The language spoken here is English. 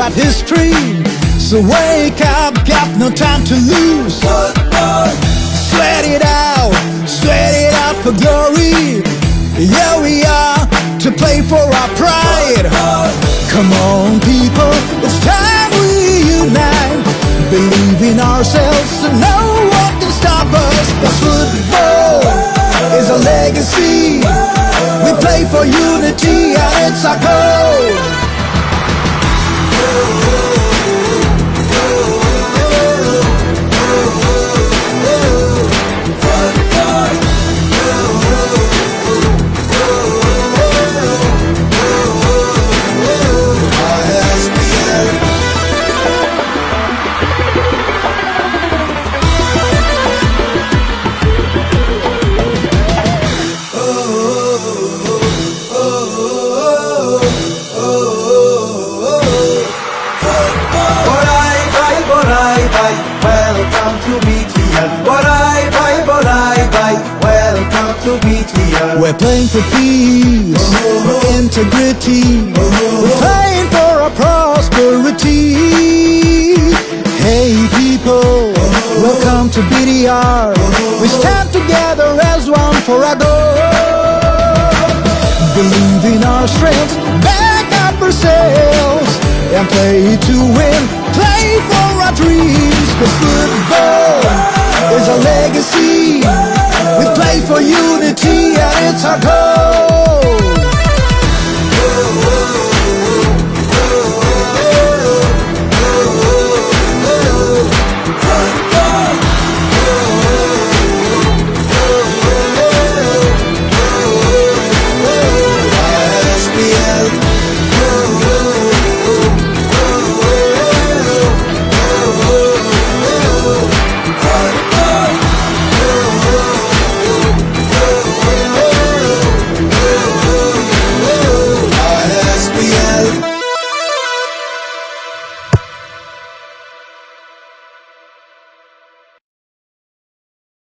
got history. So wake up, got no time to lose. Sweat it out for glory. Here we are to play for our pride. Come on people, it's time we unite. Believe in ourselves and no one can stop us. The football is a legacy. We play for unity and it's our goal. Welcome to BTR. Welcome to BTR. We're playing for peace, for integrity. We're playing for our prosperity. Hey people, welcome to BTR. We stand together as one for our goal. Believe in our strength, back up ourselves, and play to win, play for our dreams. Cause football is a legacy. We play for unity and it's our goal.